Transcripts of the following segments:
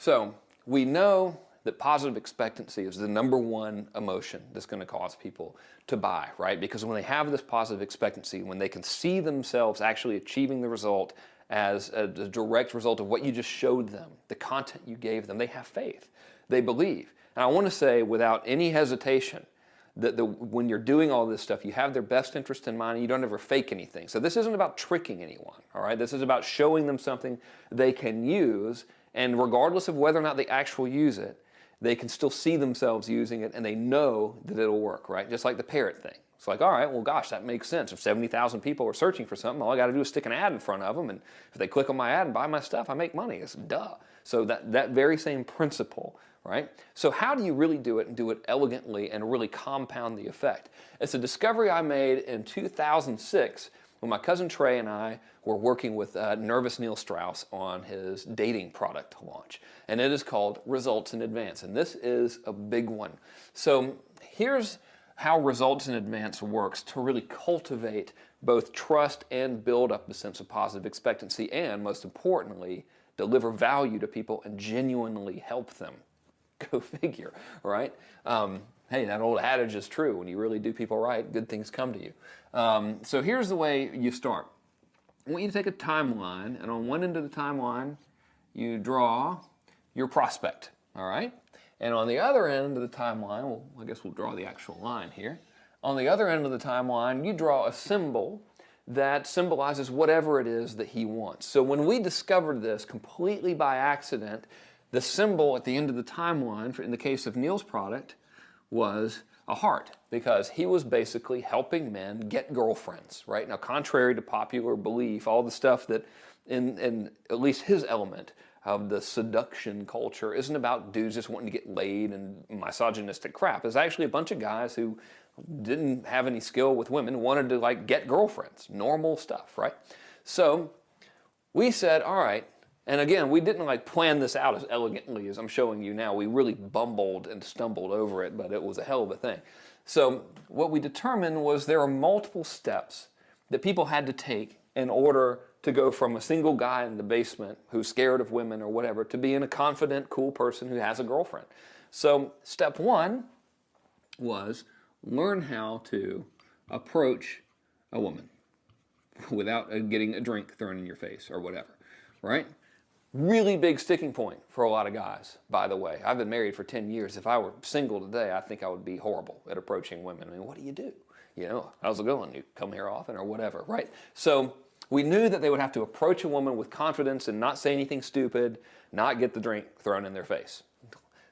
So we know that positive expectancy is the number one emotion that's going to cause people to buy, right? Because when they have this positive expectancy, when they can see themselves actually achieving the result as a direct result of what you just showed them, the content you gave them, they have faith. They believe. And I want to say without any hesitation that when you're doing all this stuff, you have their best interest in mind and you don't ever fake anything. So this isn't about tricking anyone, all right? This is about showing them something they can use, and regardless of whether or not they actually use it, they can still see themselves using it and they know that it'll work, right? Just like the parrot thing. It's like, all right, well, gosh, that makes sense. If 70,000 people are searching for something, all I got to do is stick an ad in front of them, and if they click on my ad and buy my stuff, I make money. It's duh. So that very same principle, right? So how do you really do it and do it elegantly and really compound the effect? It's a discovery I made in 2006 when my cousin Trey and I were working with Nervous Neil Strauss on his dating product launch. And it is called Results in Advance. And this is a big one. So here's how Results in Advance works to really cultivate both trust and build up a sense of positive expectancy and, most importantly, deliver value to people and genuinely help them. Go figure, right? Hey, that old adage is true. When you really do people right, good things come to you. So here's the way you start. I want you to take a timeline, and on one end of the timeline, you draw your prospect, all right? And on the other end of the timeline, well, I guess we'll draw the actual line here. On the other end of the timeline, you draw a symbol that symbolizes whatever it is that he wants. So when we discovered this completely by accident, the symbol at the end of the timeline, in the case of Neil's product, was a heart, because he was basically helping men get girlfriends, right? Now, contrary to popular belief, all the stuff that in at least his element of the seduction culture isn't about dudes just wanting to get laid and misogynistic crap. It's actually a bunch of guys who didn't have any skill with women, wanted to like get girlfriends, normal stuff, right? So we said, all right, and again, we didn't like plan this out as elegantly as I'm showing you now. We really bumbled and stumbled over it, but it was a hell of a thing. So what we determined was there are multiple steps that people had to take in order to go from a single guy in the basement who's scared of women or whatever to being a confident, cool person who has a girlfriend. So step one was learn how to approach a woman without getting a drink thrown in your face or whatever, right? Really big sticking point for a lot of guys, by the way. I've been married for 10 years. If I were single today, I think I would be horrible at approaching women. I mean, what do you do? You know, how's it going? You come here often or whatever, right? So we knew that they would have to approach a woman with confidence and not say anything stupid, not get the drink thrown in their face.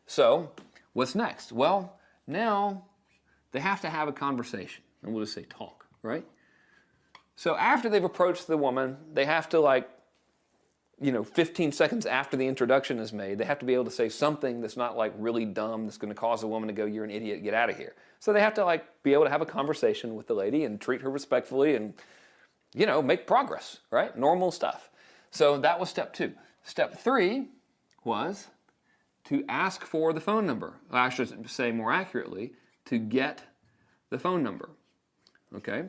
So what's next? Well, now they have to have a conversation, and we'll just say talk, right? So after they've approached the woman, they have to 15 seconds after the introduction is made, they have to be able to say something that's not like really dumb, that's going to cause a woman to go, you're an idiot, get out of here. So they have to be able to have a conversation with the lady and treat her respectfully and, make progress, right? Normal stuff. So that was step two. Step three was to ask for the phone number. I should say more accurately, to get the phone number, okay?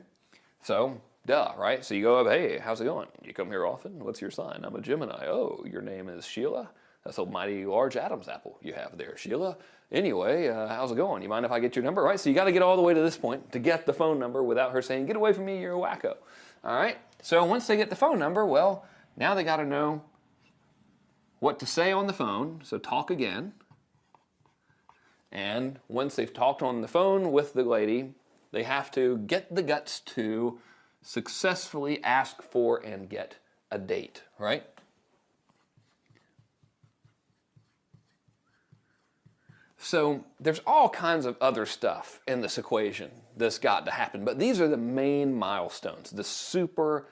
So, duh, right? So you go up, hey, how's it going? You come here often? What's your sign? I'm a Gemini. Oh, your name is Sheila? That's a mighty large Adam's apple you have there, Sheila. Anyway, how's it going? You mind if I get your number? Right, so you got to get all the way to this point to get the phone number without her saying, get away from me, you're a wacko. All right, so once they get the phone number, well, now they got to know what to say on the phone, so talk again. And once they've talked on the phone with the lady, they have to get the guts to successfully ask for and get a date, right? So there's all kinds of other stuff in this equation that's got to happen, but these are the main milestones, the super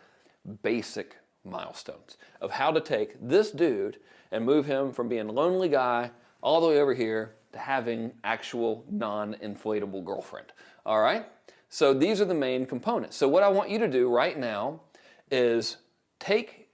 basic milestones of how to take this dude and move him from being a lonely guy all the way over here to having actual non-inflatable girlfriend, all right? So these are the main components. So what I want you to do right now is take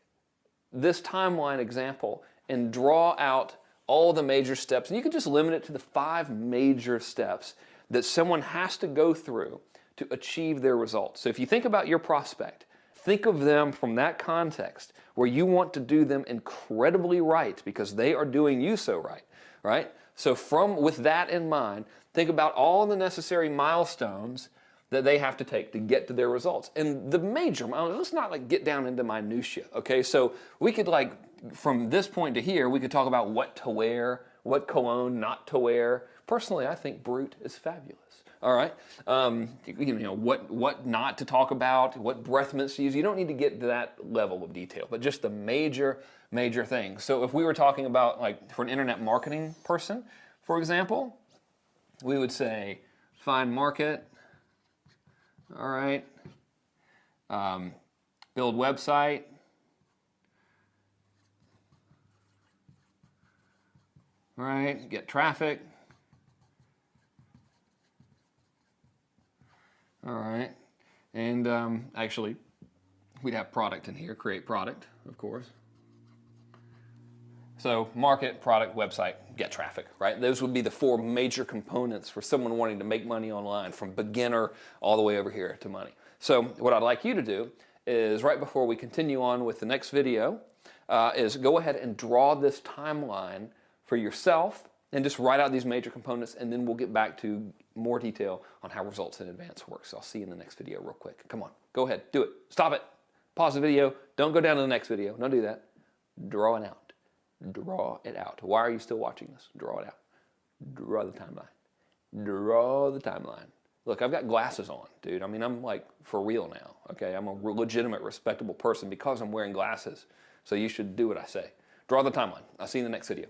this timeline example and draw out all the major steps. And you can just limit it to the 5 major steps that someone has to go through to achieve their results. So if you think about your prospect, think of them from that context where you want to do them incredibly right because they are doing you so right, right? So with that in mind, think about all the necessary milestones that they have to take to get to their results. And the major milestones, let's not like get down into minutia, okay? So we could like, from this point to here, we could talk about what to wear, what cologne not to wear. Personally, I think Brut is fabulous. All right, what not to talk about, what breath mints to use. You don't need to get to that level of detail, but just the major things. So if we were talking about like for an internet marketing person, for example, we would say find market. All right, build website. All right, get traffic. All right, and actually, we'd have product in here, create product, of course. So market, product, website, get traffic, right? Those would be the 4 major components for someone wanting to make money online, from beginner all the way over here to money. So what I'd like you to do is, right before we continue on with the next video, is go ahead and draw this timeline for yourself and just write out these major components, and then we'll get back to more detail on how Results in Advance works. So I'll see you in the next video real quick. Come on, go ahead, do it. Stop it. Pause the video. Don't go down to the next video. Don't do that. Draw it out. Draw it out. Why are you still watching this? Draw it out. Draw the timeline. Draw the timeline. Look, I've got glasses on, dude. I mean, I'm like for real now, okay? I'm a legitimate, respectable person because I'm wearing glasses. So you should do what I say. Draw the timeline. I'll see you in the next video.